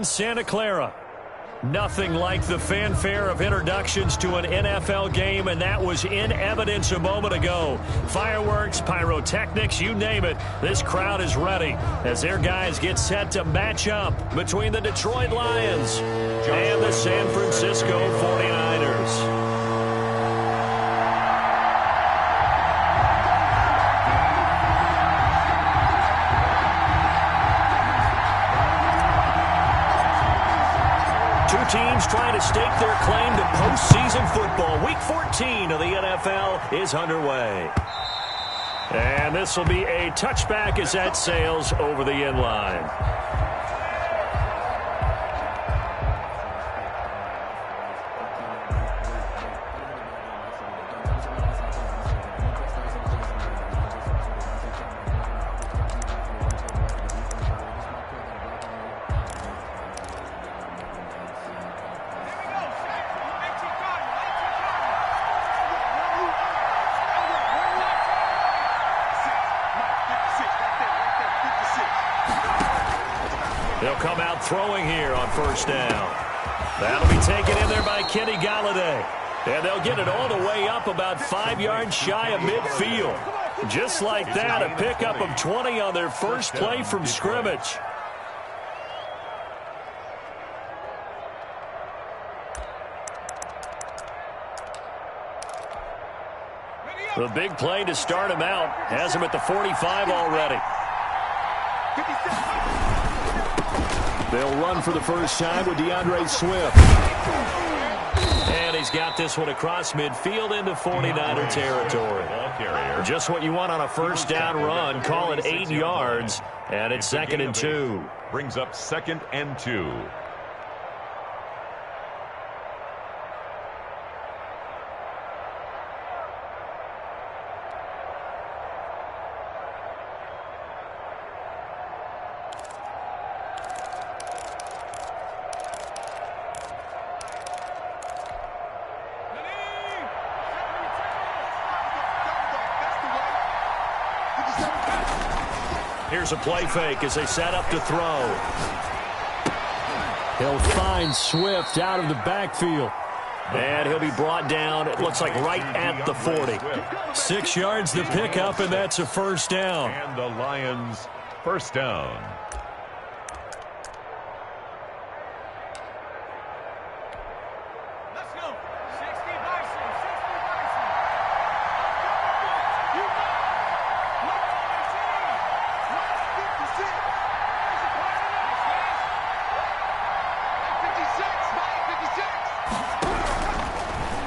Santa Clara. Nothing like the fanfare of introductions to an NFL game, and that was in evidence a moment ago. Fireworks, pyrotechnics, you name it. This crowd is ready as their guys get set to match up between the Detroit Lions and the San Francisco 49ers. Teams trying to stake their claim to postseason football. Week 14 of the NFL is underway. And this will be a touchback as that sails over the end line. They'll come out throwing here on first down. That'll be taken in there by Kenny Galladay. And they'll get it all the way up about 5 yards shy of midfield. Just like that, a pickup of 20 on their first play from scrimmage. The big play to start him out has him at the 45 already. They'll run for the first time with DeAndre Swift. And he's got this one across midfield into 49er territory. Just what you want on a first down run. Call it 8 yards, and it's 2nd and 2. Brings up 2nd and 2. Here's a play fake as they set up to throw. He'll find Swift out of the backfield. And he'll be brought down, it looks like right at the 40. 6 yards to pick up, and that's a first down. And the Lions first down.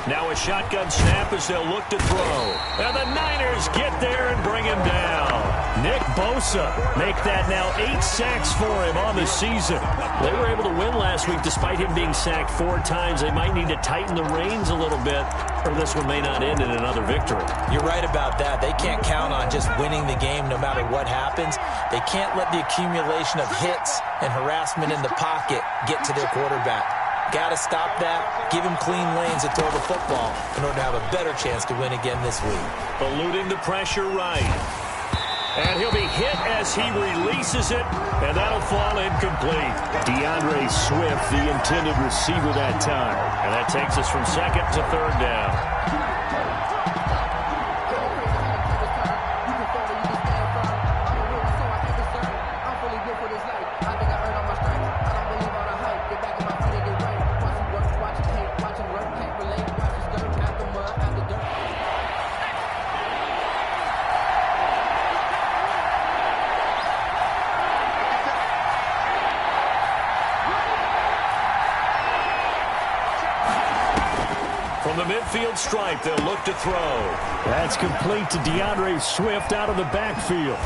Now a shotgun snap as they'll look to throw. And the Niners get there and bring him down. Nick Bosa make that now 8 sacks for him on the season. They were able to win last week despite him being sacked 4 times. They might need to tighten the reins a little bit, or this one may not end in another victory. You're right about that. They can't count on just winning the game no matter what happens. They can't let the accumulation of hits and harassment in the pocket get to their quarterback. Got to stop that, give him clean lanes to throw the football in order to have a better chance to win again this week. Eluding the pressure right. And he'll be hit as he releases it, and that'll fall incomplete. DeAndre Swift, the intended receiver that time. And that takes us from 2nd to 3rd down. From the midfield stripe, they'll look to throw. That's complete to DeAndre Swift out of the backfield.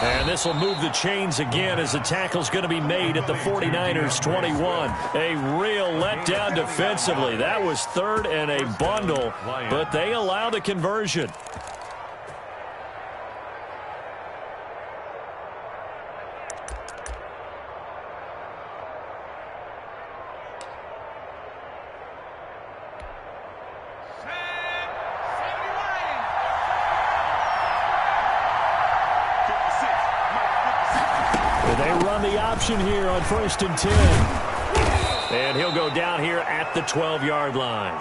And this will move the chains again as the tackle's going to be made at the 49ers 21. A real letdown defensively. That was 3rd and a bundle, but they allow the conversion. They run the reception here on 1st and 10. And he'll go down here at the 12-yard line.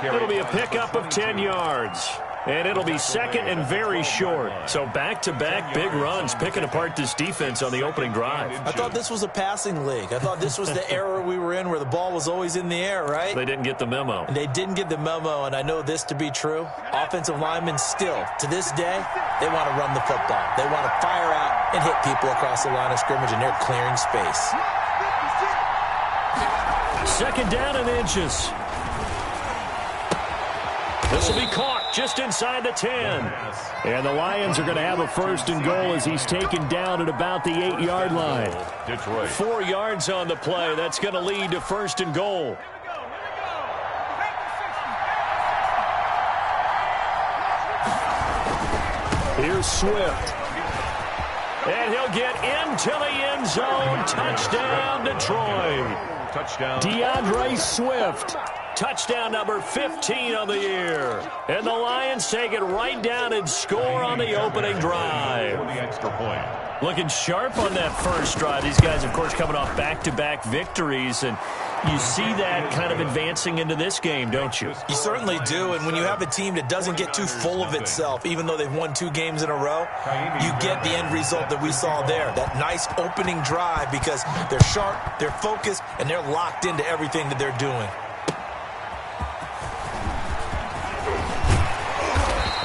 It'll be a pickup of 10 yards. And it'll be second and very short. So back-to-back big runs picking apart this defense on the opening drive. I thought this was a passing league. I thought this was the era we were in where the ball was always in the air, right? They didn't get the memo. And they didn't get the memo, and I know this to be true. Offensive linemen still, to this day, they want to run the football. They want to fire out and hit people across the line of scrimmage, and they're clearing space. Second down and inches. This will be caught just inside the 10. And the Lions are going to have a 1st and goal as he's taken down at about the 8-yard line. Detroit. 4 yards on the play. That's going to lead to 1st and goal. Here's Swift. And he'll get into the end zone. Touchdown, Detroit. Touchdown. DeAndre Swift. Touchdown number 15 on the year. And the Lions take it right down and score on the opening drive. For the extra point. Looking sharp on that first drive. These guys, of course, coming off back-to-back victories. And you see that kind of advancing into this game, don't you? You certainly do. And when you have a team that doesn't get too full of itself, even though they've won 2 games in a row, you get the end result that we saw there. That nice opening drive because they're sharp, they're focused, and they're locked into everything that they're doing.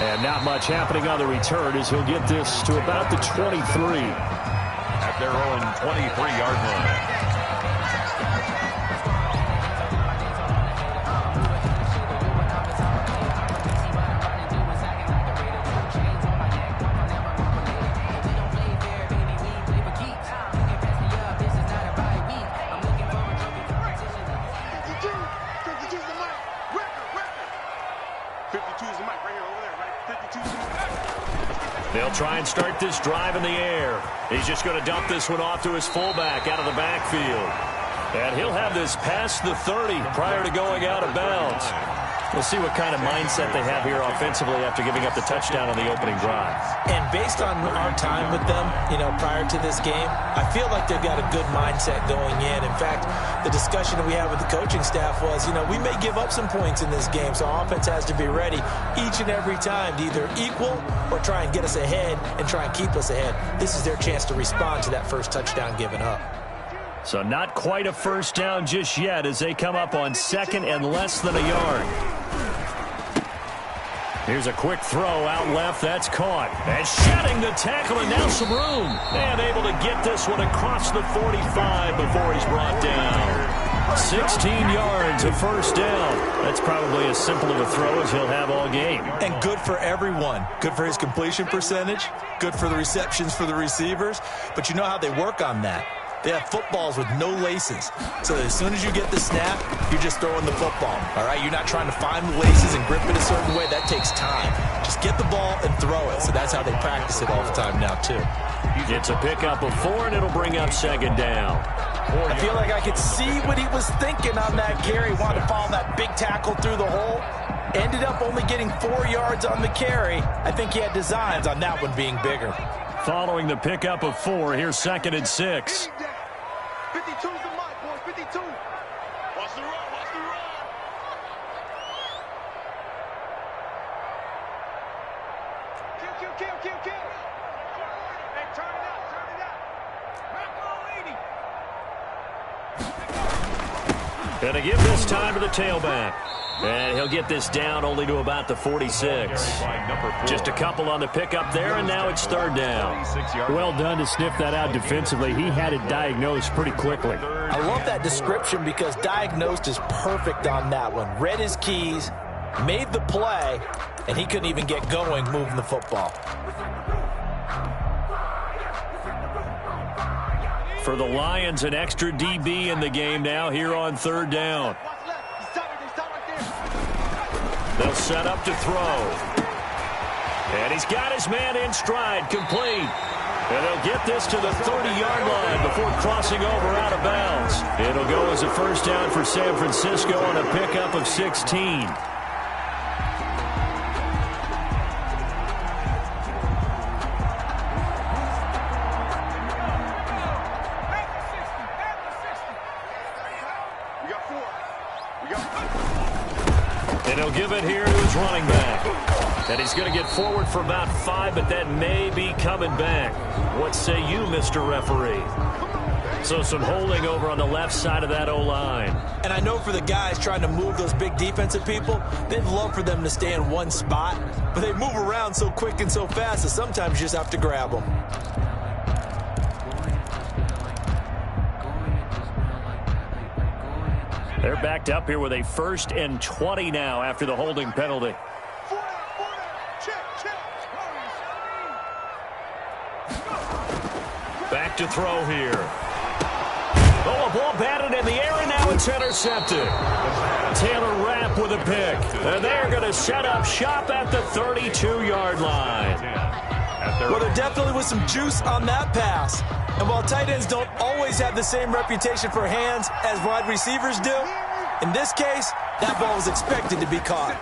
And not much happening on the return as he'll get this to about the 23. At their own 23-yard line. They'll try and start this drive in the air. He's just going to dump this one off to his fullback out of the backfield. And he'll have this past the 30 prior to going out of bounds. We'll see what kind of mindset they have here offensively after giving up the touchdown on the opening drive. And based on our time with them, prior to this game, I feel like they've got a good mindset going in. In fact, the discussion that we had with the coaching staff was, we may give up some points in this game, so our offense has to be ready each and every time to either equal or try and get us ahead and try and keep us ahead. This is their chance to respond to that first touchdown given up. So not quite a first down just yet as they come up on second and less than a yard. Here's a quick throw out left. That's caught. And shedding the tackle and now some room. And able to get this one across the 45 before he's brought down. 16 yards, a first down. That's probably as simple of a throw as he'll have all game. And good for everyone. Good for his completion percentage. Good for the receptions for the receivers. But you know how they work on that. They have footballs with no laces. So as soon as you get the snap, you're just throwing the football. All right? You're not trying to find the laces and grip it a certain way. That takes time. Just get the ball and throw it. So that's how they practice it all the time now, too. It's a pickup of 4, and it'll bring up second down. I feel like I could see what he was thinking on that carry. He wanted to follow that big tackle through the hole. Ended up only getting 4 yards on the carry. I think he had designs on that one being bigger. Following the pickup of 4, here's second and 6. 52's the mark, boys. 52. Watch the run. Watch the run. Kill. Hey, turn it out. Going to give this time to the tailback. And he'll get this down only to about the 46. Just a couple on the pickup there, and now it's third down. Well done to sniff that out defensively. He had it diagnosed pretty quickly. I love that description because diagnosed is perfect on that one. Read his keys, made the play, and he couldn't even get going moving the football. For the Lions, an extra DB in the game now here on third down. They'll set up to throw. And he's got his man in stride, complete. And they'll get this to the 30-yard line before crossing over out of bounds. It'll go as a first down for San Francisco on a pickup of 16. And he'll give it here to his running back. And he's going to get forward for about 5, but that may be coming back. What say you, Mr. Referee? So some holding over on the left side of that O-line. And I know for the guys trying to move those big defensive people, they'd love for them to stay in one spot. But they move around so quick and so fast that sometimes you just have to grab them. They're backed up here with a 1st and 20 now after the holding penalty. Back to throw here. Oh, a ball batted in the air, and now it's intercepted. Taylor Rapp with a pick. And they're going to set up shop at the 32-yard line. Well, there definitely was some juice on that pass. And while tight ends don't always have the same reputation for hands as wide receivers do, in this case, that ball was expected to be caught.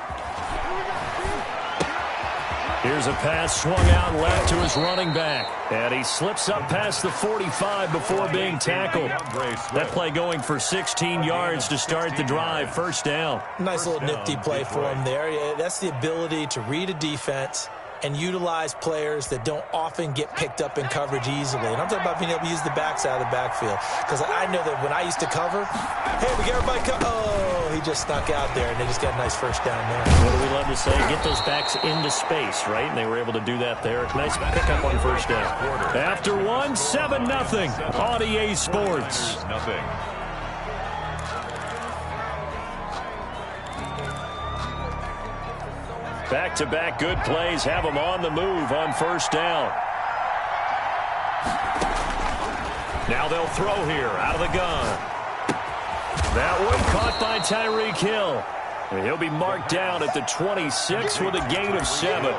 Here's a pass swung out left to his running back. And he slips up past the 45 before being tackled. That play going for 16 yards to start the drive. 1st down. Nice little nifty play for him there. Yeah, that's the ability to read a defense and utilize players that don't often get picked up in coverage easily. And I'm talking about being able to use the backside of the backfield. Because I know that when I used to cover, hey, we got everybody oh, he just snuck out there, and they just got a nice 1st down there. What do we love to say? Get those backs into space, right? And they were able to do that there. Nice pickup on 1st down. After 1, 7-0 on EA Sports. Nothing. Back-to-back good plays have them on the move on 1st down. Now they'll throw here out of the gun. That one caught by Tyreek Hill. And he'll be marked down at the 26 with a gain of 7.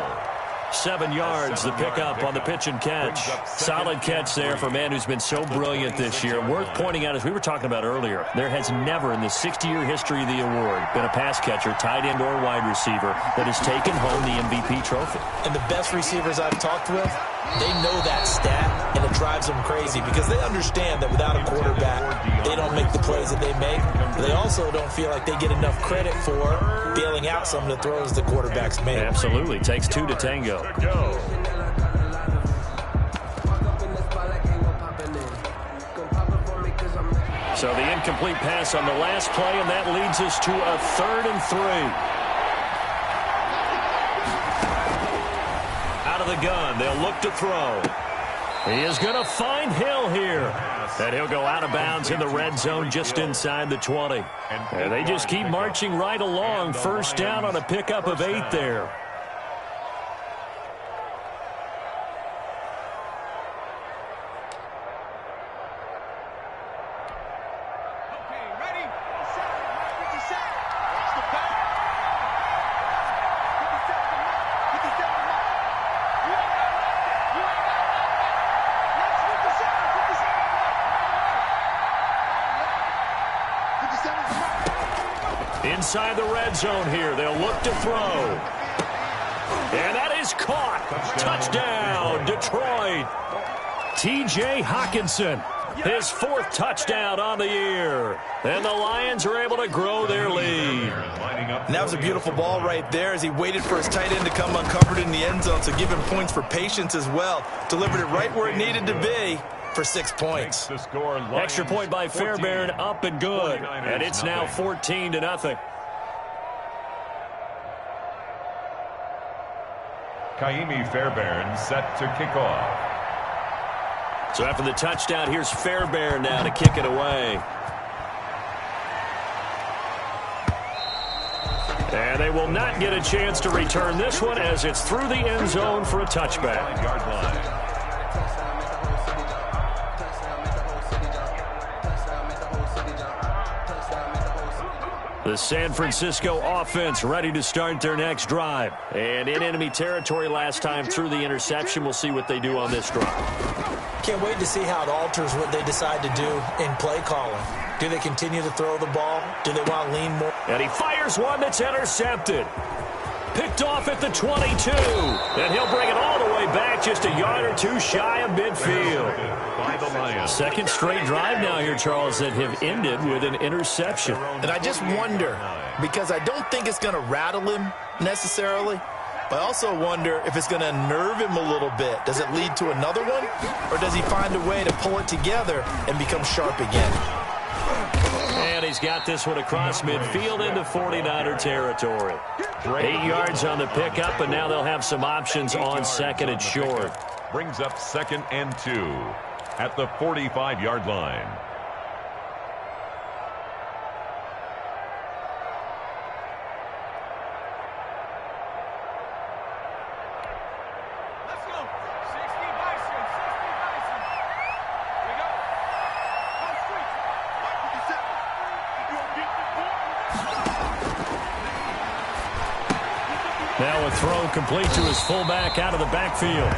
7 yards, the pickup on the pitch and catch. Solid catch there for a man who's been so brilliant this year. Worth pointing out, as we were talking about earlier, there has never in the 60-year history of the award been a pass catcher, tight end or wide receiver, that has taken home the MVP trophy. And the best receivers I've talked with, they know that stat, and it drives them crazy because they understand that without a quarterback, they don't make the plays that they make. But they also don't feel like they get enough credit for bailing out some of the throws the quarterbacks make. Absolutely. Takes 2 to tango. So the incomplete pass on the last play, and that leads us to a 3rd and 3. Out of the gun, they'll look to throw. He is going to find Hill here. And he'll go out of bounds in the red zone just inside the 20. And they just keep marching right along. 1st down on a pickup of 8 there. Inside the red zone here. They'll look to throw. And that is caught. Touchdown, Detroit. T.J. Hawkinson, his 4th touchdown on the year. And the Lions are able to grow their lead. And that was a beautiful ball right there as he waited for his tight end to come uncovered in the end zone. So give him points for patience as well. Delivered it right where it needed to be for 6 points. Extra point by Fairbairn, up and good. And it's now 14-0. Kaimi Fairbairn set to kick off. So after the touchdown, here's Fairbairn now to kick it away. And they will not get a chance to return this one as it's through the end zone for a touchback. 9-yard line. The San Francisco offense ready to start their next drive. And in enemy territory last time through the interception. We'll see what they do on this drive. Can't wait to see how it alters what they decide to do in play calling. Do they continue to throw the ball? Do they want to lean more? And he fires one that's intercepted. Picked off at the 22. And he'll bring it all the way back just a yard or two shy of midfield. Second straight drive now here, Charles, that have ended with an interception. And I just wonder, because I don't think it's going to rattle him necessarily, but I also wonder if it's going to unnerve him a little bit. Does it lead to another one? Or does he find a way to pull it together and become sharp again? And he's got this one across midfield into 49er territory. 8 yards on the pickup, and now they'll have some options on second and short. Brings up 2nd and 2 at the 45-yard line. Now a throw complete to his fullback out of the backfield.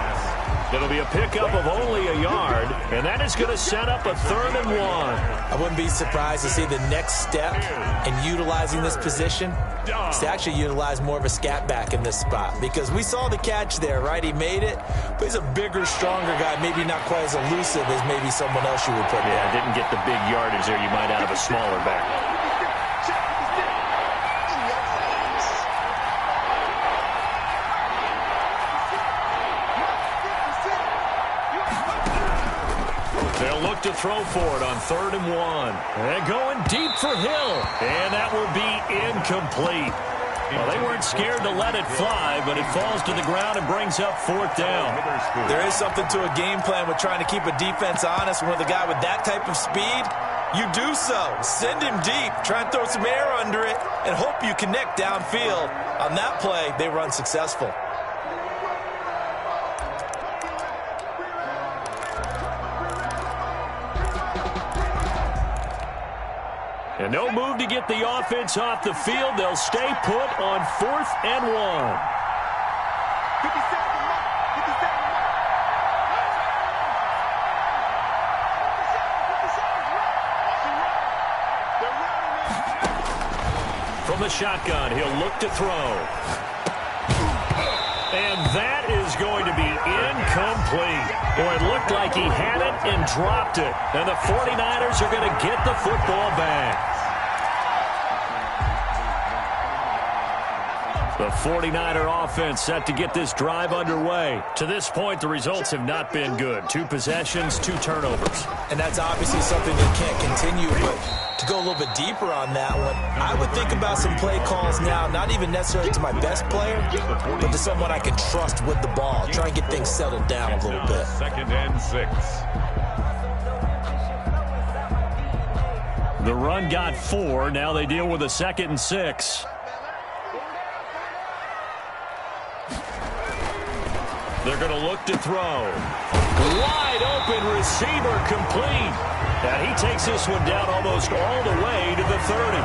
It'll be a pickup of only a yard, and that is going to set up a 3rd and 1. I wouldn't be surprised to see the next step in utilizing this position is to actually utilize more of a scat back in this spot, because we saw the catch there, right? He made it, but he's a bigger, stronger guy, maybe not quite as elusive as maybe someone else you would put there. Yeah, didn't get the big yardage there you might out of a smaller back. They'll look to throw for it on 3rd and 1. And going deep for Hill. And that will be incomplete. Well, they weren't scared to let it fly, but it falls to the ground and brings up 4th down. There is something to a game plan with trying to keep a defense honest. With a guy with that type of speed, you do so. Send him deep. Try and throw some air under it and hope you connect downfield. On that play, they run successful. And no move to get the offense off the field. They'll stay put on 4th and 1. From the shotgun, he'll look to throw. And that is going to be incomplete. Boy, it looked like he had it and dropped it. And the 49ers are going to get the football back. The 49er offense set to get this drive underway. To this point, the results have not been good. 2 possessions, 2 turnovers. And that's obviously something that can't continue, but to go a little bit deeper on that one, I would think about some play calls now, not even necessarily to my best player, but to someone I can trust with the ball. Try and get things settled down a little bit. 2nd and 6. The run got 4. Now they deal with a 2nd and 6. They're going to look to throw. Wide open receiver complete. And he takes this one down almost all the way to the 30.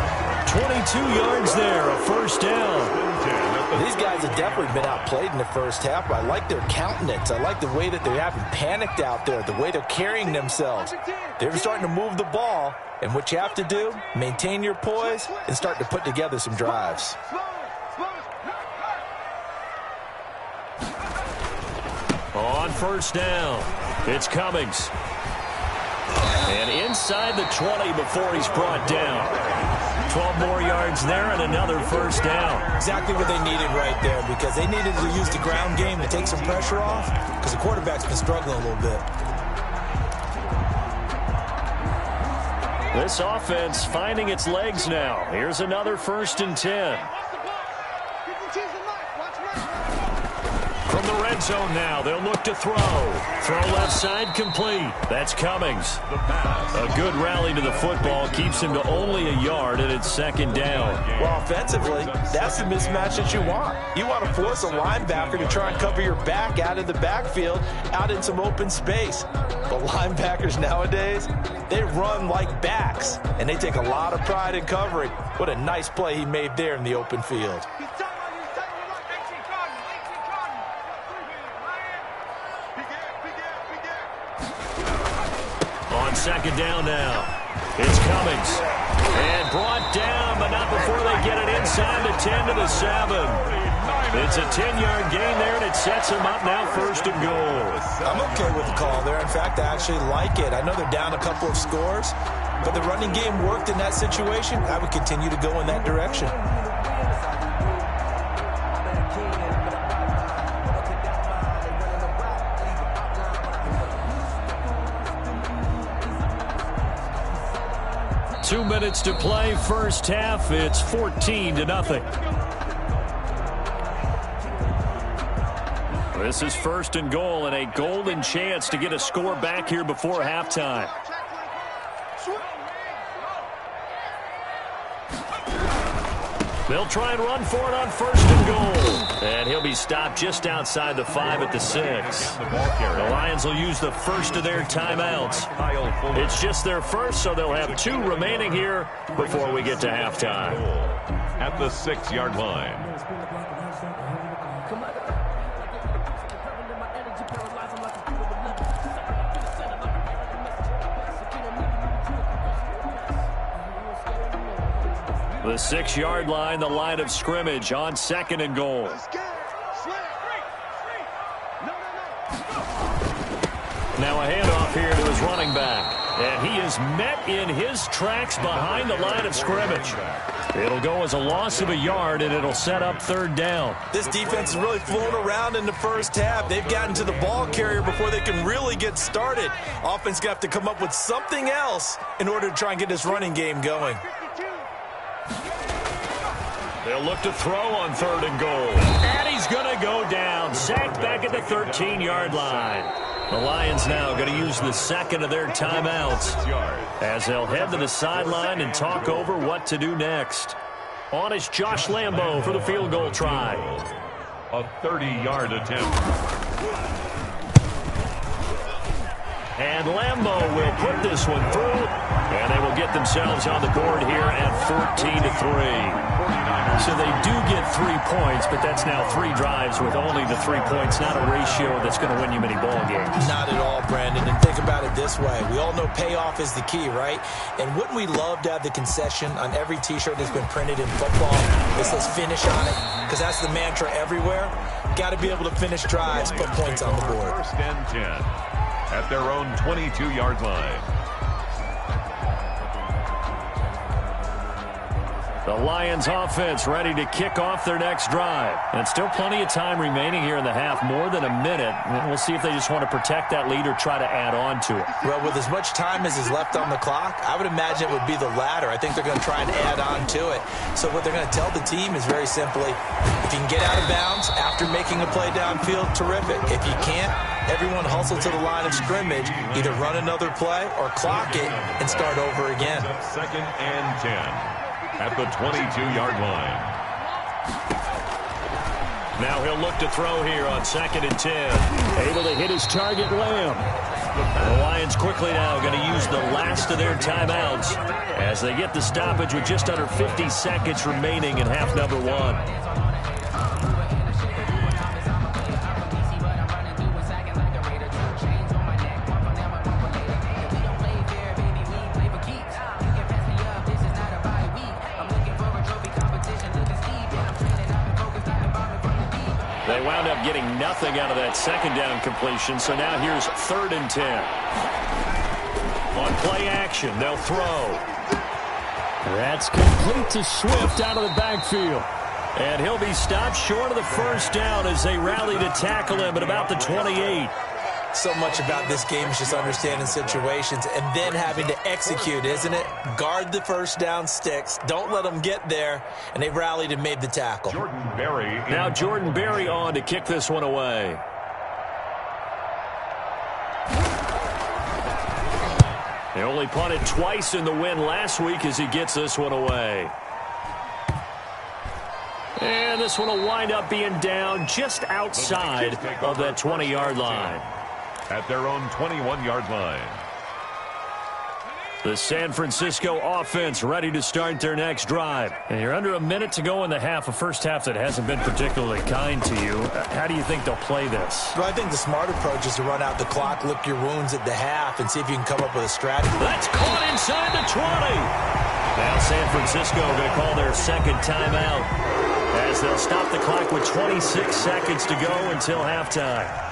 22 yards there, a 1st down. These guys have definitely been outplayed in the first half, but I like their countenance. I like the way that they haven't panicked out there, the way they're carrying themselves. They're starting to move the ball, and what you have to do, maintain your poise and start to put together some drives. On 1st down, it's Cummings. And inside the 20 before he's brought down. 12 more yards there and another 1st down. Exactly what they needed right there, because they needed to use the ground game to take some pressure off, because the quarterback's been struggling a little bit. This offense finding its legs now. Here's another 1st and 10. From the red zone now, they'll look to throw. Throw left side complete. That's Cummings. A good rally to the football keeps him to only a yard, and it's 2nd down. Well, offensively, that's the mismatch that you want. You want to force a linebacker to try and cover your back out of the backfield, out in some open space. But linebackers nowadays, they run like backs, and they take a lot of pride in covering. What a nice play he made there in the open field. On 2nd down now, it's Cummings. And brought down, but not before they get it inside the 10 to the 7. It's a 10-yard gain there, and it sets them up now 1st and goal. I'm okay with the call there. In fact, I actually like it. I know they're down a couple of scores, but the running game worked in that situation. I would continue to go in that direction. Two minutes to play, first half. It's 14-0. This is 1st and goal and a golden chance to get a score back here before halftime. They'll try and run for it on 1st and goal. And he'll be stopped just outside the 5 at the 6. The Lions will use the first of their timeouts. It's just their first, so they'll have 2 remaining here before we get to halftime. At the 6-yard line. The 6-yard line, the line of scrimmage on 2nd and goal. Now a handoff here to his running back. And he is met in his tracks behind the line of scrimmage. It'll go as a loss of a yard, and it'll set up 3rd down. This defense is really flown around in the first half. They've gotten to the ball carrier before they can really get started. Offense got to come up with something else in order to try and get this running game going. They'll look to throw on 3rd and goal. And he's going to go down. Sacked back at the 13-yard line. The Lions now going to use the 2nd of their timeouts as they'll head to the sideline and talk over what to do next. On is Josh Lambo for the field goal try. A 30-yard attempt. And Lambo will put this one through, and they will get themselves on the board here at 14-3. So they do get 3 points, but that's now 3 drives with only the 3 points, not a ratio that's going to win you many ball games. Not at all, Brandon. And think about it this way. We all know payoff is the key, right? And wouldn't we love to have the concession on every T-shirt that's been printed in football that says finish on it? Because that's the mantra everywhere. Got to be able to finish drives, put points on the board. 1st and 10 at their own 22-yard line. The Lions offense ready to kick off their next drive. And still plenty of time remaining here in the half, more than a minute. We'll see if they just want to protect that lead or try to add on to it. Well, with as much time as is left on the clock, I would imagine it would be the latter. I think they're going to try and add on to it. So what they're going to tell the team is very simply, if you can get out of bounds after making a play downfield, terrific. If you can't, everyone hustle to the line of scrimmage, either run another play or clock it and start over again. 2nd and 10. At the 22-yard line. Now he'll look to throw here on 2nd and 10. Able to hit his target, Lamb. The Lions quickly now going to use the last of their timeouts as they get the stoppage with just under 50 seconds remaining in half number 1. They wound up getting nothing out of that 2nd down completion, so now here's 3rd and 10. On play action, they'll throw. That's complete to Swift out of the backfield. And he'll be stopped short of the 1st down as they rally to tackle him at about the 28. So much about this game is just understanding situations and then having to execute, isn't it? Guard the 1st down sticks. Don't let them get there. And they rallied and made the tackle. Now Jordan Berry on to kick this one away. He only punted twice in the win last week as he gets this one away. And this one will wind up being down just outside of that 20-yard line. At their own 21-yard line. The San Francisco offense ready to start their next drive. And you're under a minute to go in the half, a first half that hasn't been particularly kind to you. How do you think they'll play this? Well, I think the smart approach is to run out the clock, lick your wounds at the half, and see if you can come up with a strategy. That's caught inside the 20. Now San Francisco going to call their 2nd timeout. as they'll stop the clock with 26 seconds to go until halftime.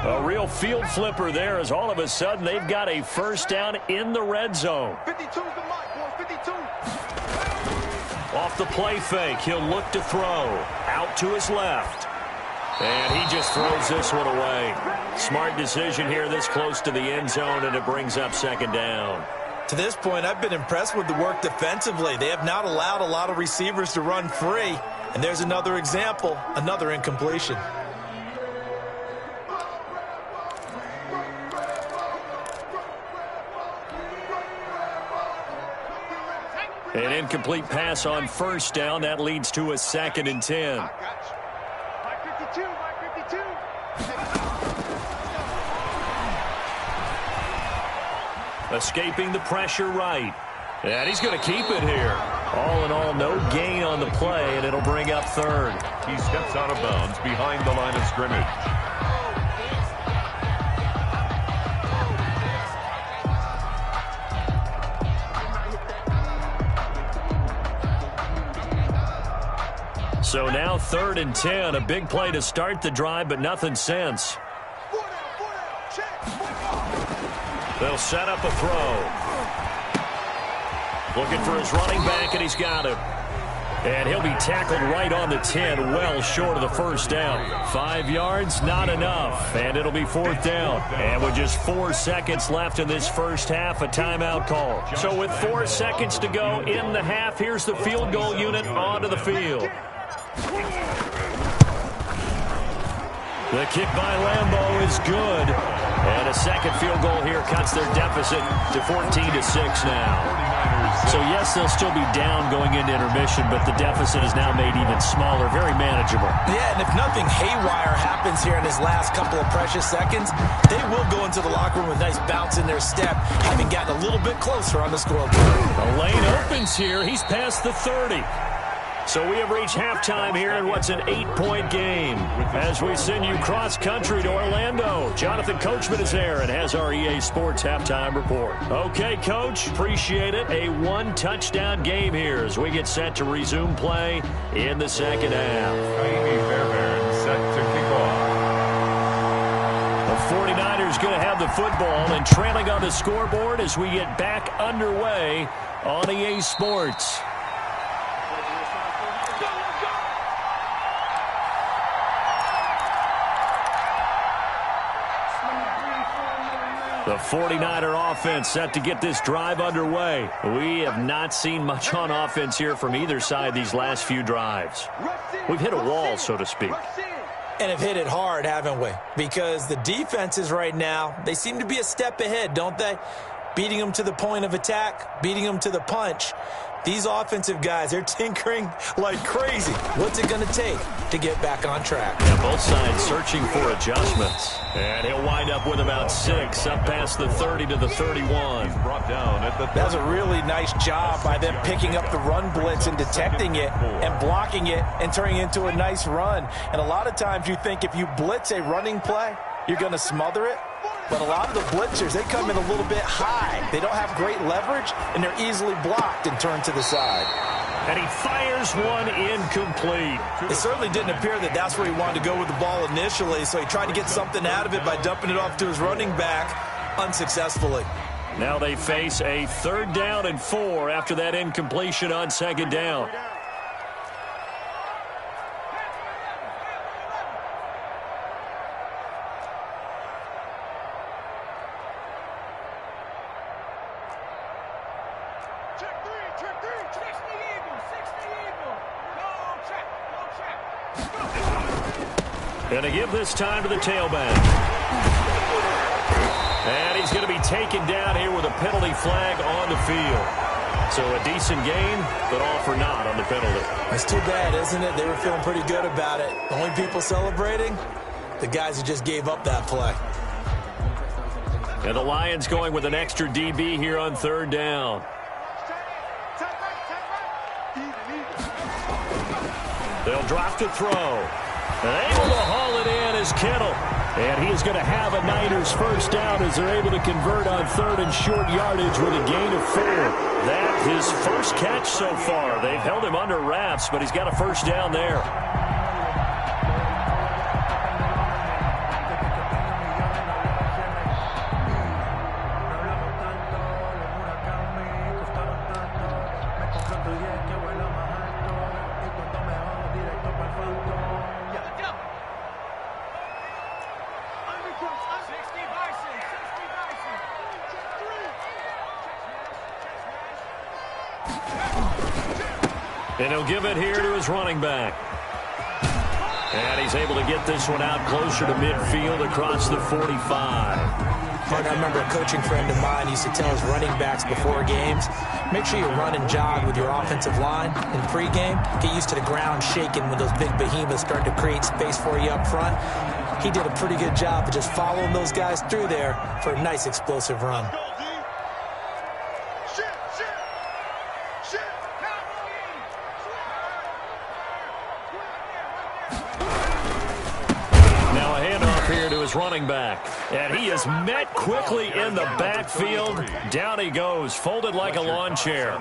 A real field flipper there, as all of a sudden they've got a first down in the red zone. 52's the mark, boys. 52. Off the play fake, he'll look to throw. Out to his left. And he just throws this one away. Smart decision here this close to the end zone, and it brings up second down. To this point, I've been impressed with the work defensively. They have not allowed a lot of receivers to run free. And there's another example, another incompletion. An incomplete pass on first down. That leads to a 2nd and 10. Mark 52, Mark 52. Escaping the pressure right. And he's going to keep it here. All in all, no gain on the play, and it'll bring up 3rd. He steps out of bounds behind the line of scrimmage. So now 3rd and 10, a big play to start the drive, but nothing since. They'll set up a throw. Looking for his running back, and he's got him. And he'll be tackled right on the 10, well short of the first down. 5 yards, not enough, and it'll be 4th down. And with just 4 seconds left in this first half, a timeout call. So with 4 seconds to go in the half, here's the field goal unit onto the field. The kick by Lambeau is good. And a second field goal here cuts their deficit to 14-6 now. So, yes, they'll still be down going into intermission, but the deficit is now made even smaller, very manageable. Yeah, and if nothing haywire happens here in his last couple of precious seconds, they will go into the locker room with a nice bounce in their step, having gotten a little bit closer on the scoreboard. The lane opens here. He's past the 30. So we have reached halftime here in what's an 8-point game. As we send you cross-country to Orlando, Jonathan Coachman is there and has our EA Sports halftime report. Okay, Coach, appreciate it. A 1-touchdown game here as we get set to resume play in the second half. Amy Fairbairn set to kick off. The 49ers going to have the football and trailing on the scoreboard as we get back underway on EA Sports. The 49er offense set to get this drive underway. We have not seen much on offense here from either side these last few drives. We've hit a wall, so to speak. And have hit it hard, haven't we? Because the defenses right now, they seem to be a step ahead, don't they? Beating them to the point of attack, beating them to the punch. These offensive guys, they're tinkering like crazy. What's it going to take to get back on track? Yeah, both sides searching for adjustments. And he'll wind up with about 6, up past the 30 to the 31. He's brought down at the 30. That's a really nice job by them picking up the run blitz and detecting it and blocking it and turning it into a nice run. And a lot of times you think if you blitz a running play, you're going to smother it. But a lot of the blitzers, they come in a little bit high. They don't have great leverage, and they're easily blocked and turned to the side. And he fires one incomplete. It certainly didn't appear that that's where he wanted to go with the ball initially, so he tried to get something out of it by dumping it off to his running back unsuccessfully. Now they face a 3rd down and 4 after that incompletion on 2nd down. Going to give this time to the tailback. And he's going to be taken down here with a penalty flag on the field. So a decent game, but all for naught on the penalty. That's too bad, isn't it? They were feeling pretty good about it. The only people celebrating, the guys who just gave up that play. And the Lions going with an extra DB here on 3rd down. They'll drop to throw. And able to haul it in is Kittle. And he's going to have a Niners first down as they're able to convert on third and short yardage with a gain of 4. That his first catch so far. They've held him under wraps, but he's got a first down there. And he'll give it here to his running back. And he's able to get this one out closer to midfield across the 45. I remember a coaching friend of mine used to tell his running backs before games, make sure you run and jog with your offensive line in pregame. Get used to the ground shaking when those big behemoths start to create space for you up front. He did a pretty good job of just following those guys through there for a nice explosive run. Running back, and he is met quickly in the backfield. Down he goes, folded like a lawn chair.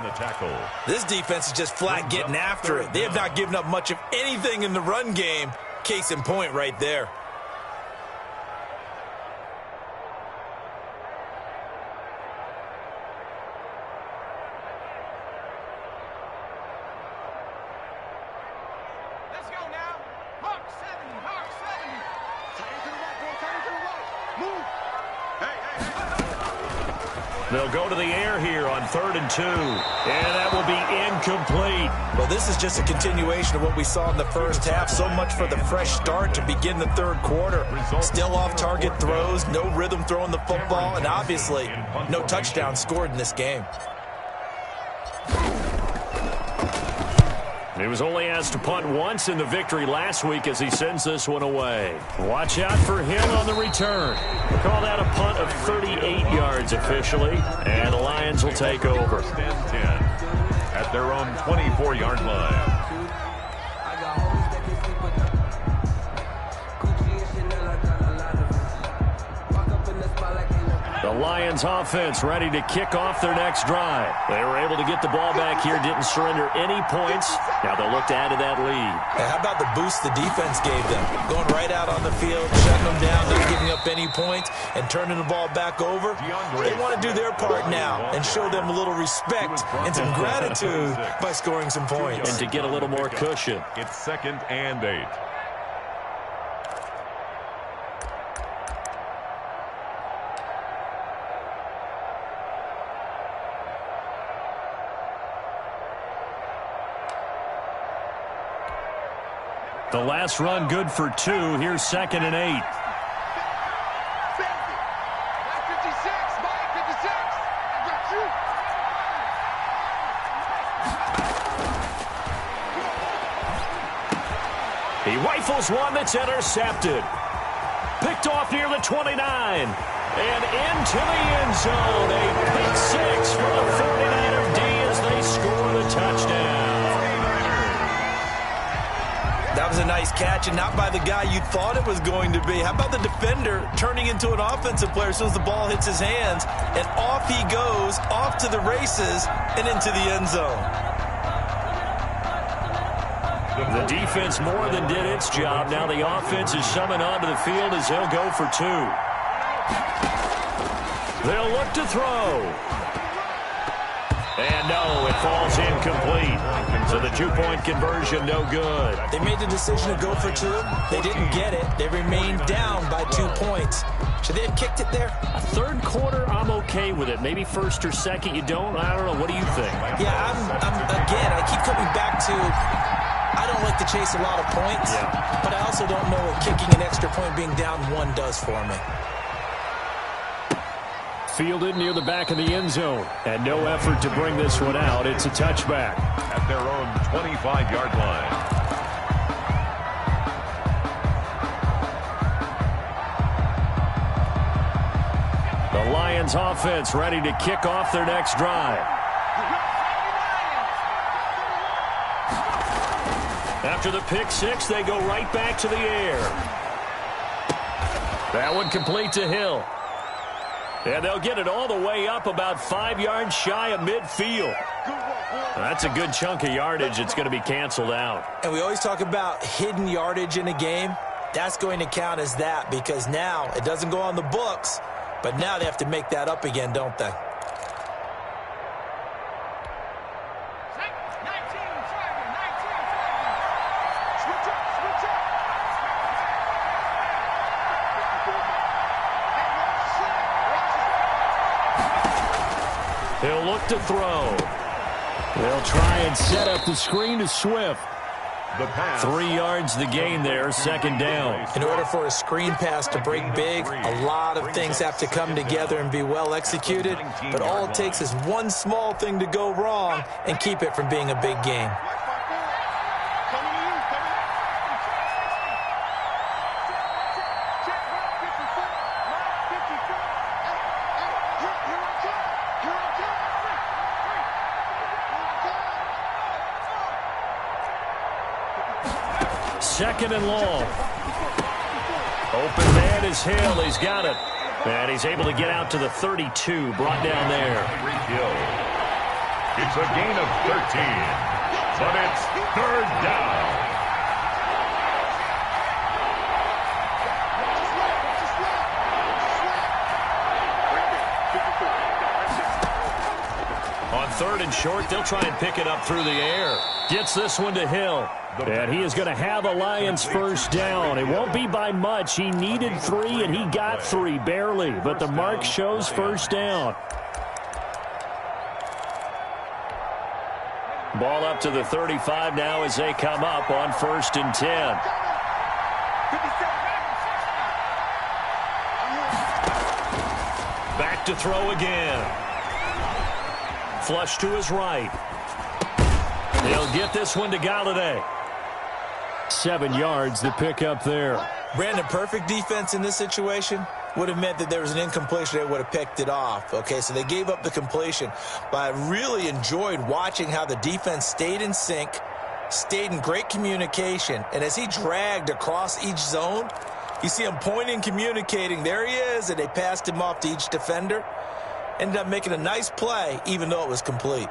This defense is just flat getting after it. They have not given up much of anything in the run game. Case in point right there. They'll go to the air here on 3rd and 2. And that will be incomplete. Well, this is just a continuation of what we saw in the first half. So much for the fresh start to begin the third quarter. Still off-target throws, no rhythm throwing the football, and obviously no touchdown scored in this game. He was only asked to punt once in the victory last week as he sends this one away. Watch out for him on the return. We'll call that a punt of 38 yards officially, and the Lions will take over. 10 at their own 24-yard line. The Lions offense ready to kick off their next drive. They were able to get the ball back here, didn't surrender any points. Now they'll look to add to that lead. And how about the boost the defense gave them? Going right out on the field, shutting them down, not giving up any points, and turning the ball back over. They want to do their part now and show them a little respect and some gratitude by scoring some points. And to get a little more cushion. It's 2nd and 8. The last run good for 2. Here's 2nd and 8. Mike 56, Mike 56. I got He you. rifles one that's intercepted. Picked off near the 29. And into the end zone. A pick 6 for the 49er D as they score the touchdown. That was a nice catch, and not by the guy you thought it was going to be. How about the defender turning into an offensive player as soon as the ball hits his hands, and off he goes, off to the races, and into the end zone. The defense more than did its job. Now the offense is summoned onto the field as they'll go for 2. They'll look to throw. And no, it falls incomplete. So the 2-point conversion, no good. They made the decision to go for 2. They didn't get it. They remained down by 2 points. Should they have kicked it there? A third quarter, I'm okay with it. Maybe first or second, you don't. I don't know. What do you think? Yeah, again, I keep coming back to I don't like to chase a lot of points, but I also don't know what kicking an extra point being down 1 does for me. Fielded near the back of the end zone. And no effort to bring this one out. It's a touchback. At their own 25-yard line. The Lions offense ready to kick off their next drive. After the pick six, they go right back to the air. That one complete to Hill. And they'll get it all the way up about 5 yards shy of midfield. That's a good chunk of yardage. It's going to be canceled out. And we always talk about hidden yardage in a game. That's going to count as that because now it doesn't go on the books, but now they have to make that up again, don't they? He'll look to throw. They'll try and set up the screen to Swift. 3 yards the gain there, second down. In order for a screen pass to break big, a lot of things have to come together and be well executed. But all it takes is one small thing to go wrong and keep it from being a big game. Second and long. Open man is Hill. He's got it. And he's able to get out to the 32. Brought down there. It's a gain of 13. But it's third down. On third and short, they'll try and pick it up through the air. Gets this one to Hill. And he is going to have a Lions first down. It won't be by much. He needed 3, and he got 3, barely. But the mark shows first down. Ball up to the 35 now as they come up on 1st and 10. Back to throw again. Flush to his right. He'll get this one to Galladay. 7 yards, the pickup there. Brandon, perfect defense in this situation would have meant that there was an incompletion. They would have picked it off. Okay, so they gave up the completion. But I really enjoyed watching how the defense stayed in sync, stayed in great communication. And as he dragged across each zone, you see him pointing, communicating. There he is, and they passed him off to each defender. Ended up making a nice play, even though it was complete.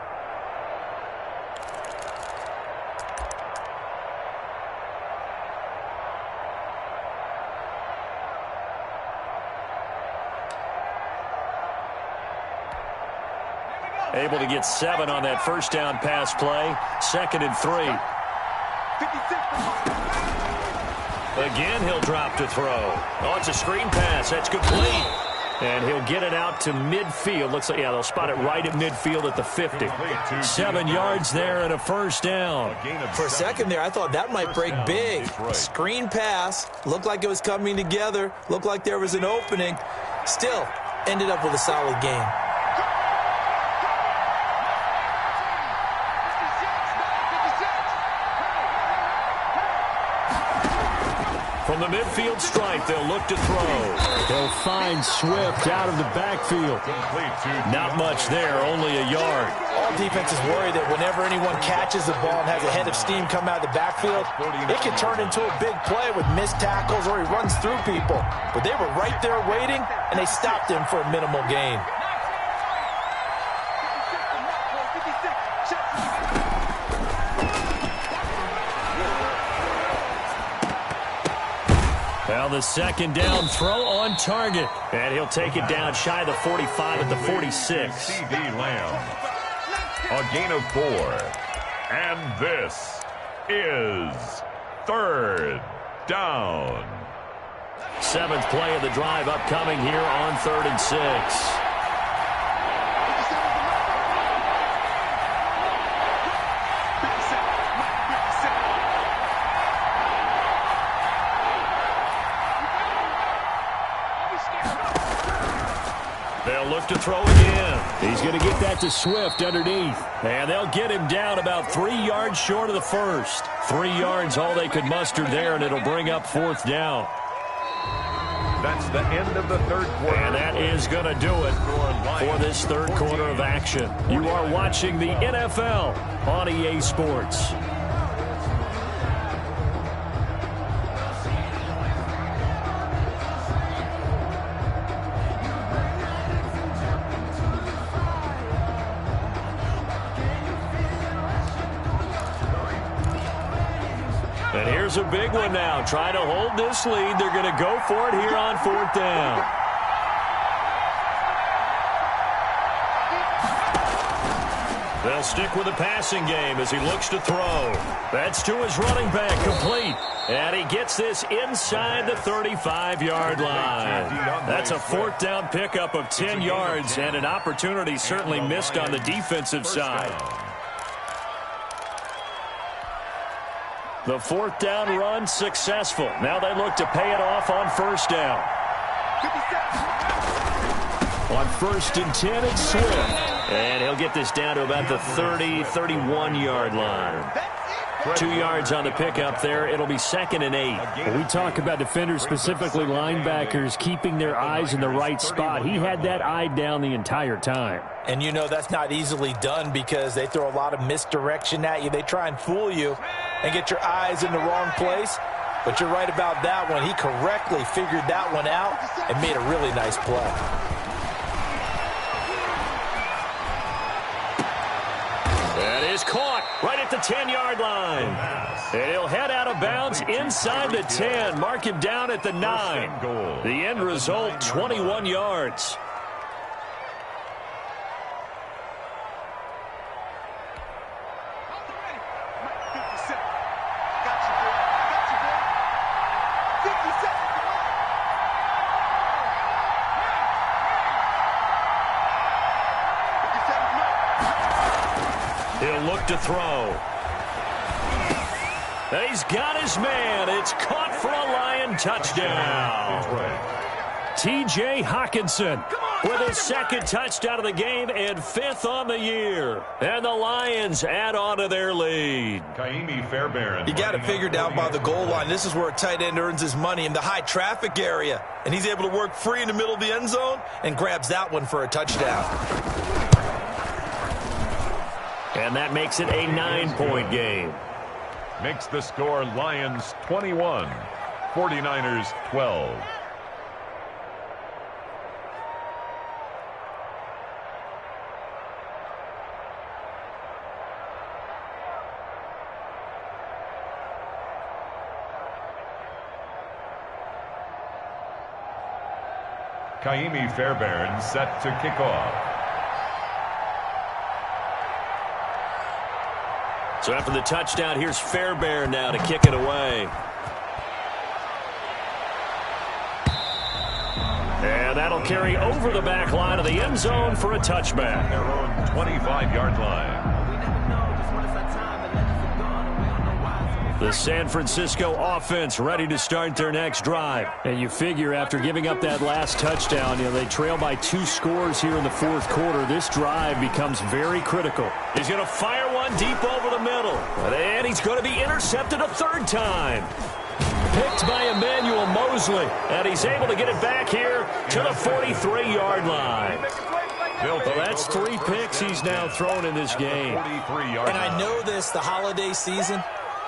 Able to get 7 on that first down pass play. 2nd and 3. Again, he'll drop to throw. Oh, it's a screen pass. That's complete. And he'll get it out to midfield. Looks like, yeah, they'll spot it right at midfield at the 50. 7 yards there and a first down. For a second there, I thought that might break big. Screen pass. Looked like it was coming together. Looked like there was an opening. Still, ended up with a solid game. From the midfield stripe, they'll look to throw. They'll find Swift out of the backfield. Not much there, only a yard. All defenses worry that whenever anyone catches the ball and has a head of steam come out of the backfield, it can turn into a big play with missed tackles or he runs through people. But they were right there waiting, and they stopped him for a minimal gain. Well, the second down throw on target. And he'll take it down shy of the 45 at the 46. CD Lamb. A gain of 4. And this is third down. 7th play of the drive upcoming here on 3rd and 6. They'll look to throw again. He's going to get that to Swift underneath. And they'll get him down about 3 yards short of the first. 3 yards all they could muster there, and it'll bring up 4th down. That's the end of the third quarter. And that is going to do it for this third quarter of action. You are watching the NFL on EA Sports. And here's a big one now. Trying to hold this lead. They're going to go for it here on 4th down. They'll stick with the passing game as he looks to throw. That's to his running back, complete. And he gets this inside the 35-yard line. That's a 4th down pickup of 10 yards and an opportunity certainly missed on the defensive side. The 4th down run successful. Now they look to pay it off on 1st down. On 1st and 10, it's Swift. And he'll get this down to about the 30, 31-yard line. 2 yards on the pickup there. It'll be 2nd and 8. When we talk about defenders, specifically linebackers, keeping their eyes in the right spot. He had that eye down the entire time. And you know that's not easily done because they throw a lot of misdirection at you. They try and fool you and get your eyes in the wrong place. But you're right about that one. He correctly figured that one out and made a really nice play. That is caught right at the 10-yard line. And he'll head out of bounds inside the 10. Mark him down at the 9. The end result, 21 yards. He'll look to throw. He's got his man. It's caught for a Lion touchdown. T.J. Hawkinson with his 2nd touchdown of the game and 5th on the year. And the Lions add on to their lead. You got it figured out by the goal line. This is where a tight end earns his money in the high traffic area. And he's able to work free in the middle of the end zone and grabs that one for a touchdown. And that makes it a 9-point game. Makes the score Lions 21, 49ers 12. Kaimi Fairbairn set to kick off. So after the touchdown, here's Fairbairn now to kick it away. And that'll carry over the back line of the end zone for a touchback. Their own 25-yard line. The San Francisco offense ready to start their next drive. And you figure after giving up that last touchdown, they trail by 2 scores here in the 4th quarter. This drive becomes very critical. He's going to fire one deep over the middle. And he's going to be intercepted a 3rd time. Picked by Emmanuel Mosley. And he's able to get it back here to the 43-yard line. Well, that's 3 picks he's now thrown in this game. And I know this, the holiday season,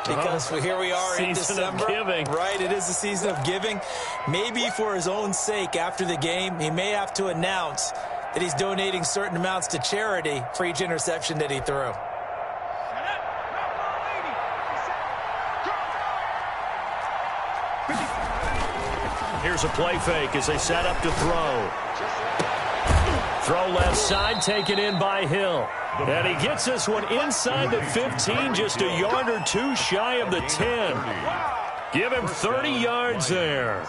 because here we are in December. Right, it is the season of giving. Maybe for his own sake after the game, he may have to announce that he's donating certain amounts to charity for each interception that he threw. Here's a play fake as they set up to throw. Throw left side, taken in by Hill. And he gets this one inside the 15, just a yard or 2 shy of the 10. Give him 30 yards there.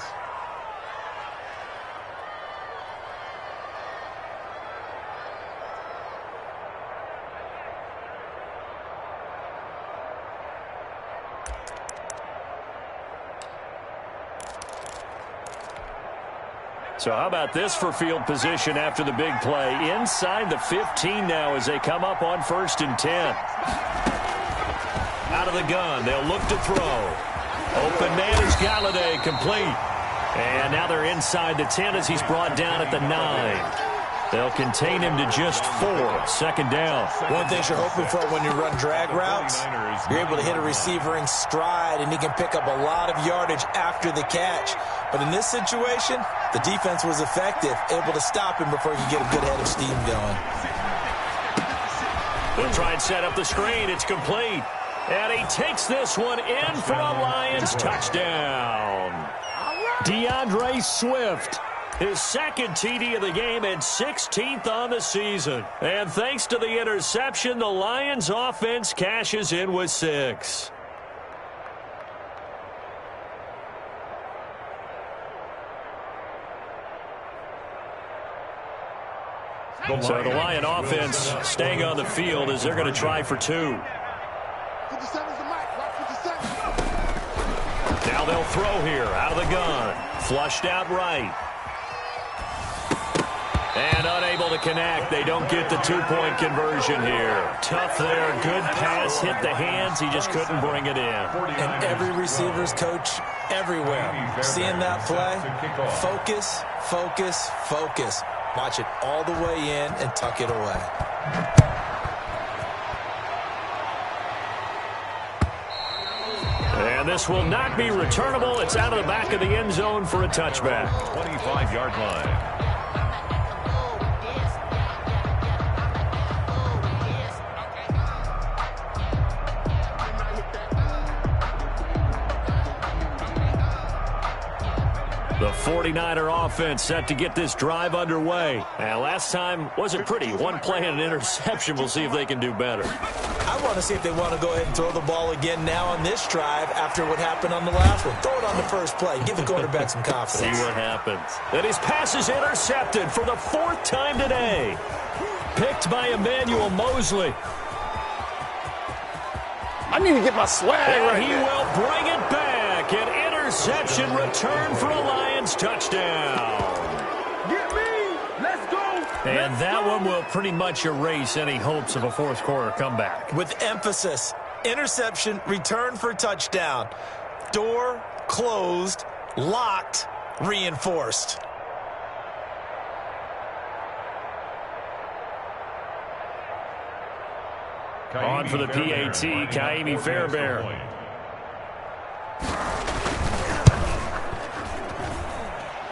So how about this for field position after the big play? Inside the 15 now as they come up on 1st and 10. Out of the gun, they'll look to throw. Open man is Galladay, complete. And now they're inside the 10 as he's brought down at the 9. They'll contain him to just 4. 2nd down. One thing you're hoping for when you run drag routes, you're able to hit a receiver in stride, and he can pick up a lot of yardage after the catch. But in this situation, the defense was effective, able to stop him before he could get a good head of steam going. They'll try and set up the screen. It's complete. And he takes this one in for a Lions touchdown. DeAndre Swift, his second TD of the game and 16th on the season. And thanks to the interception, the Lions offense cashes in with 6. So the Lion offense staying on the field as they're going to try for 2. Now they'll throw here out of the gun. Flushed out right. And unable to connect. They don't get the 2-point conversion here. Tough there. Good pass. Hit the hands. He just couldn't bring it in. And every receiver's coach everywhere. Seeing that play, focus, focus, focus. Watch it all the way in and tuck it away. And this will not be returnable. It's out of the back of the end zone for a touchback. 25-yard line. The 49er offense set to get this drive underway. And last time wasn't pretty. One play and an interception. We'll see if they can do better. I want to see if they want to go ahead and throw the ball again now on this drive after what happened on the last one. Throw it on the first play. Give the quarterback some confidence. See what happens. And his pass is intercepted for the 4th time today. Picked by Emmanuel Mosley. I need to get my swag and right he there. will bring it back. An interception return for a Lions touchdown. Get me. Let's go. And that one will pretty much erase any hopes of a fourth quarter comeback. With emphasis, interception, return for touchdown. Door closed, locked, reinforced. On for the PAT, Kaimi Fairbairn.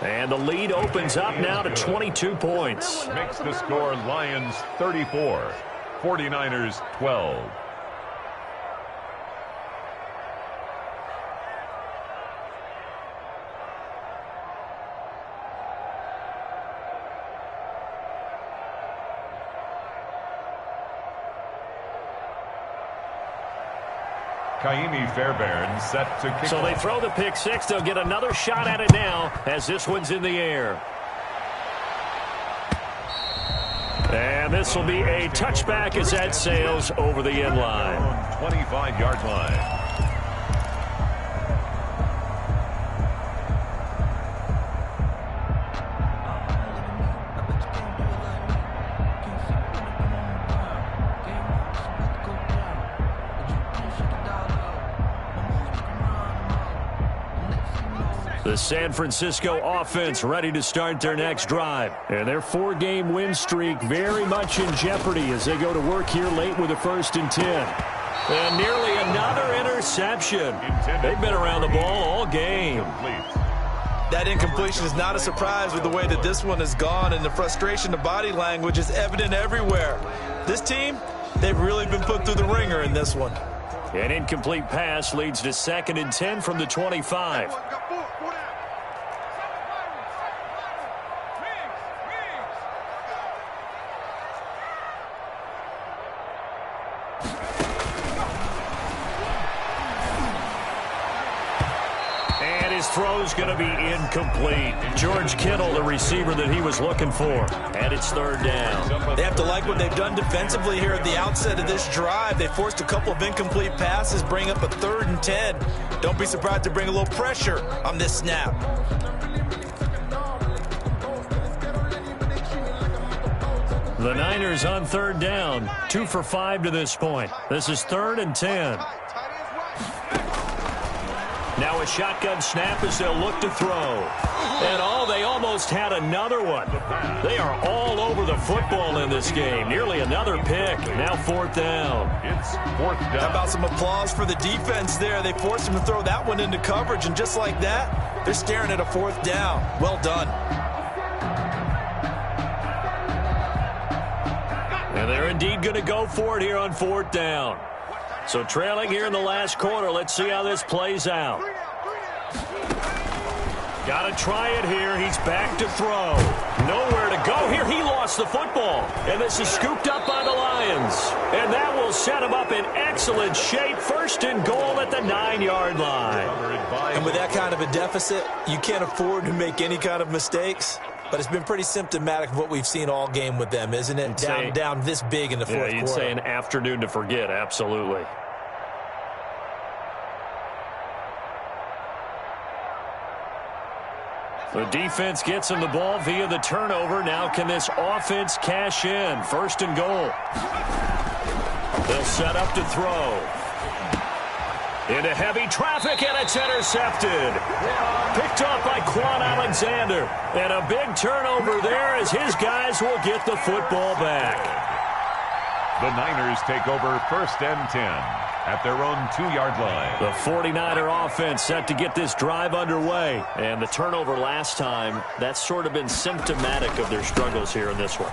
And the lead opens up now to 22 points. Makes the score Lions 34, 49ers 12. Kaimi Fairbairn set to kick. So they throw the pick six. They'll get another shot at it now as this one's in the air. And this will be a touchback as that sails over the end line. 25-yard line. The San Francisco offense ready to start their next drive. And their 4-game win streak very much in jeopardy as they go to work here late with a 1st and 10. And nearly another interception. They've been around the ball all game. That incompletion is not a surprise with the way that this one has gone, and the frustration, the body language is evident everywhere. This team, they've really been put through the ringer in this one. An incomplete pass leads to 2nd and 10 from the 25. Throw's going to be incomplete. George Kittle, the receiver that he was looking for. And it's 3rd down. They have to like what they've done defensively here at the outset of this drive. They forced a couple of incomplete passes, bring up a 3rd and 10. Don't be surprised to bring a little pressure on this snap. The Niners on 3rd down. 2 for 5 to this point. This is 3rd and 10. Now a shotgun snap as they'll look to throw. And they almost had another one. They are all over the football in this game. Nearly another pick. Now 4th down. It's 4th down. How about some applause for the defense there? They forced him to throw that one into coverage, and just like that, they're staring at a 4th down. Well done. And they're indeed going to go for it here on 4th down. So trailing here in the last quarter. Let's see how this plays out. Got to try it here. He's back to throw. Nowhere to go here. He lost the football. And this is scooped up by the Lions. And that will set him up in excellent shape. First and goal at the 9-yard line. And with that kind of a deficit, you can't afford to make any kind of mistakes. But it's been pretty symptomatic of what we've seen all game with them, isn't it? Down this big in the fourth quarter. You'd say an afternoon to forget, absolutely. The defense gets him the ball via the turnover. Now can this offense cash in? First and goal. They'll set up to throw. Into heavy traffic, and it's intercepted. Picked up by Quan Alexander. And a big turnover there as his guys will get the football back. The Niners take over first and 10 at their own 2-yard line. The 49er offense set to get this drive underway. And the turnover last time, that's sort of been symptomatic of their struggles here in this one.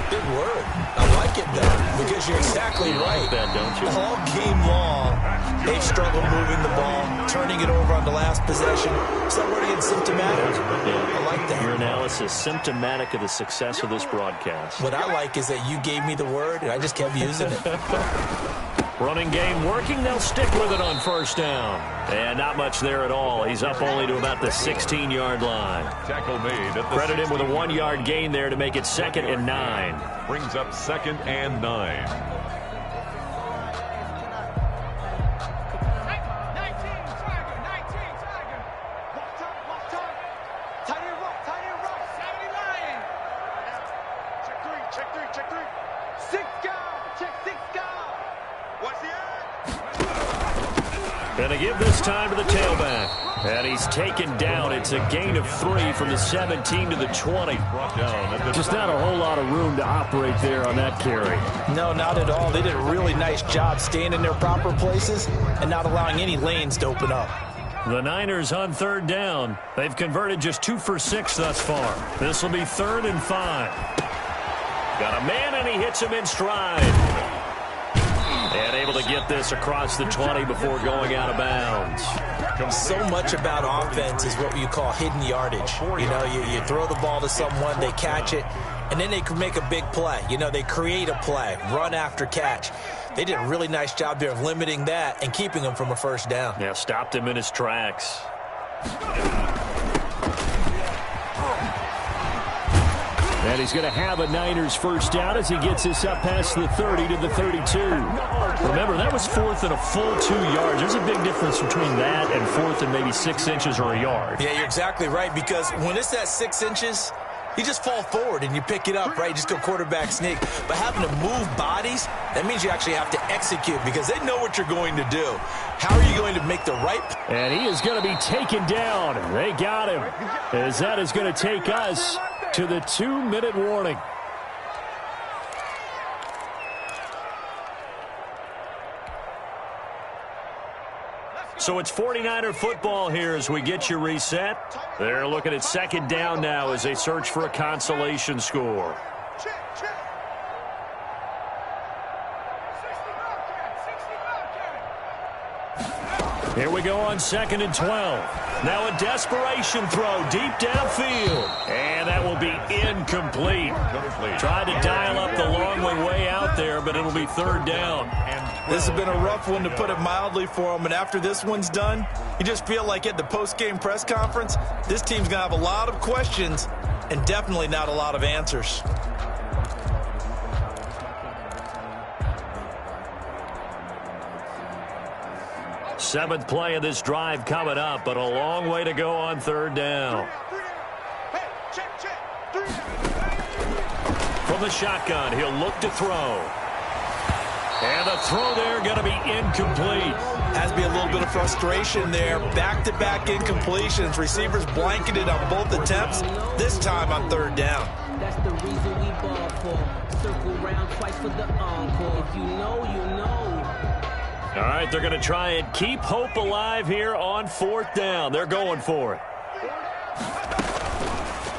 Good word. I like it, though, because you're exactly right. Like that, don't you? All game long, they've struggled moving the ball, turning it over on the last possession. So we're getting symptomatic. Yeah. I like that. Your analysis, symptomatic of the success of this broadcast. What I like is that you gave me the word, and I just kept using it. Running game working. They'll stick with it on first down. And not much there at all. He's up only to about the 16-yard line. Tackle made at the Credit him with a 1-yard gain there to make it 2nd and 9. Brings up 2nd and 9. Going to give this time to the tailback. And he's taken down. It's a gain of 3 from the 17 to the 20. Just not a whole lot of room to operate there on that carry. No, not at all. They did a really nice job staying in their proper places and not allowing any lanes to open up. The Niners on 3rd down. They've converted just 2 for 6 thus far. This will be 3rd and 5. Got a man, and he hits him in stride. And able to get this across the 20 before going out of bounds. So much about offense is what you call hidden yardage. You know, you throw the ball to someone, they catch it, and then they can make a big play. You know, they create a play, run after catch. They did a really nice job there of limiting that and keeping him from a first down. Yeah, stopped him in his tracks. And he's going to have a Niners first down as he gets this up past the 30 to the 32. Remember, that was 4th and a full 2 yards. There's a big difference between that and 4th and maybe 6 inches or a yard. Yeah, you're exactly right, because when it's at 6 inches, you just fall forward and you pick it up, right? You just go quarterback sneak. But having to move bodies, that means you actually have to execute because they know what you're going to do. How are you going to make the right? And he is going to be taken down. They got him. As that is going to take us to the 2-minute warning. So it's 49er football here as we get you reset. They're looking at 2nd down now as they search for a consolation score. Here we go on 2nd and 12. Now a desperation throw deep downfield. And that will be incomplete. Tried to dial up the long way out there, but it'll be 3rd down. This has been a rough one, to put it mildly, for him. And after this one's done, you just feel like at the post-game press conference, this team's going to have a lot of questions and definitely not a lot of answers. Seventh play of this drive coming up, but a long way to go on 3rd down. From the shotgun, he'll look to throw. And the throw there going to be incomplete. Has to be a little bit of frustration there. Back-to-back incompletions. Receivers blanketed on both attempts, this time on 3rd down. That's the reason we ball for. Circle round twice for the encore. If you know, you know. All right, they're going to try and keep hope alive here on 4th down. They're going for it.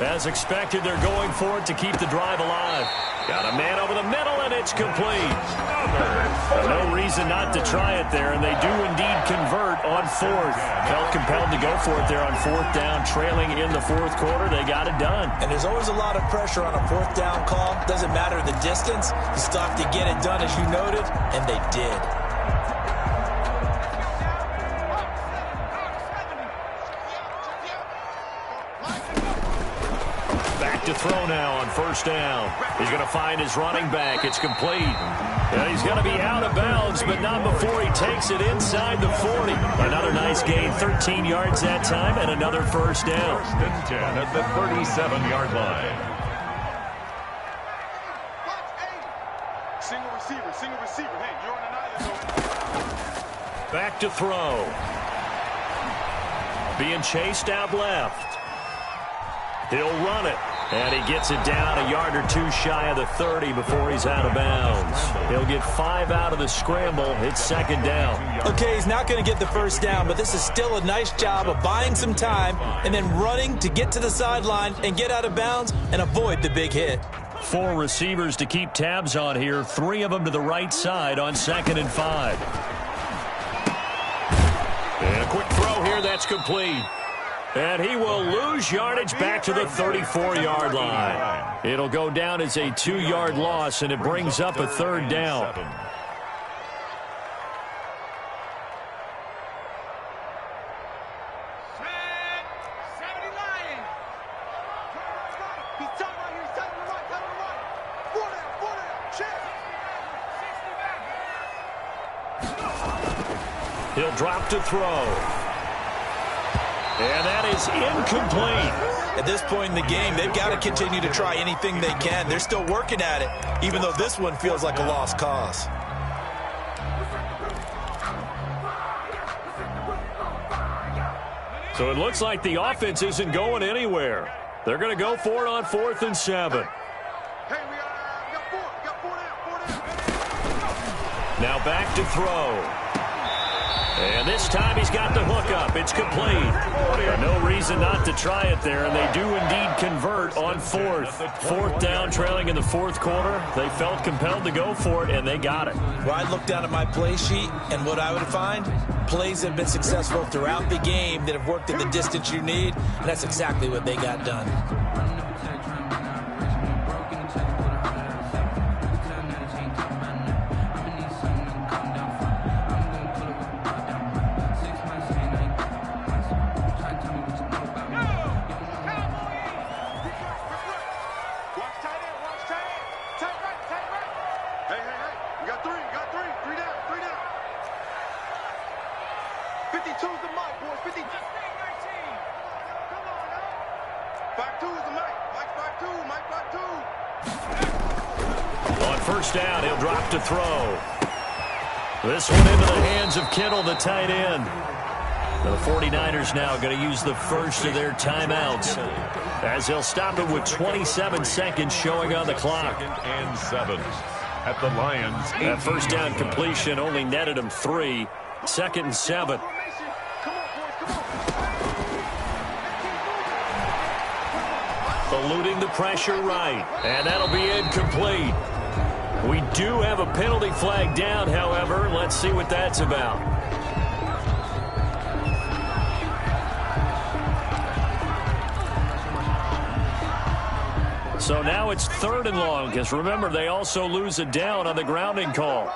As expected, they're going for it to keep the drive alive. Got a man over the middle, and it's complete. No reason not to try it there, and they do indeed convert on fourth. Felt compelled to go for it there on fourth down, trailing in the fourth quarter. They got it done. And there's always a lot of pressure on a fourth down call. Doesn't matter the distance. You still have to get it done, as you noted, and they did. To throw now on first down. He's going to find his running back. It's complete. And he's going to be out of bounds, but not before he takes it inside the 40. Another nice gain, 13 yards that time, and another first down. First and 10 at the 37-yard line. Single receiver. Hey, you're on an island. Back to throw. Being chased out left. He'll run it. And he gets it down a yard or two shy of the 30 before he's out of bounds. He'll get 5 out of the scramble. It's second down. Okay, he's not going to get the first down, but this is still a nice job of buying some time and then running to get to the sideline and get out of bounds and avoid the big hit. 4 receivers to keep tabs on here. 3 of them to the right side on 2nd and 5. And a quick throw here. That's complete. And he will lose yardage back to the 34-yard line. It'll go down as a 2-yard loss, and it brings up a third down. He'll drop to throw. And that is incomplete. At this point in the game, they've got to continue to try anything they can. They're still working at it, even though this one feels like a lost cause. So it looks like the offense isn't going anywhere. They're going to go for it on 4th and 7. Now back to throw. And this time he's got the hook up. It's complete. No reason not to try it there, and they do indeed convert on 4th. 4th down, trailing in the 4th quarter. They felt compelled to go for it, and they got it. Well, I'd look down at my play sheet, and what I would find, plays have been successful throughout the game that have worked in the distance you need, and that's exactly what they got done. Down, he'll drop to throw. This one into the hands of Kittle, the tight end. The 49ers now going to use the first of their timeouts, as they'll stop it with 27 seconds showing on the clock. 2nd and 7 at the Lions. That first down completion only netted him 3. 2nd and 7. Eluding the pressure right, and that'll be incomplete. We do have a penalty flag down, however. Let's see what that's about. So now it's 3rd and long, because remember, they also lose a down on the grounding call.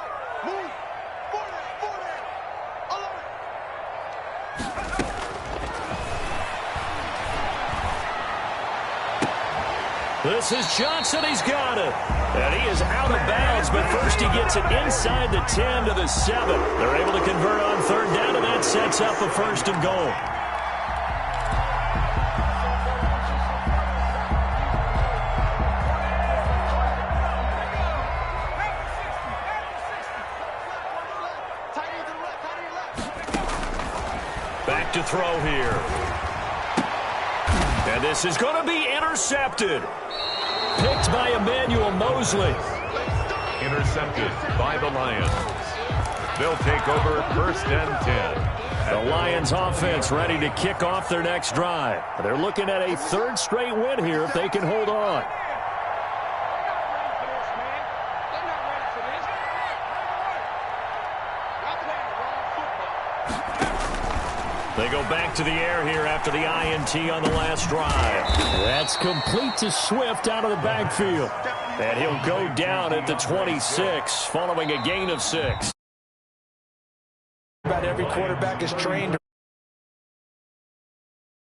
This is Johnson. He's got it. And he is out of bounds, but first he gets it inside the 10 to the 7. They're able to convert on 3rd down, and that sets up a 1st and goal. Back to throw here. And this is going to be intercepted. Picked by Emmanuel Mosley. Intercepted by the Lions. They'll take over 1st and 10. The Lions offense ready to kick off their next drive. They're looking at a third straight win here if they can hold on. They go back to the air here after the INT on the last drive. That's complete to Swift out of the backfield. And he'll go down at the 26 following a gain of 6. About every quarterback is trained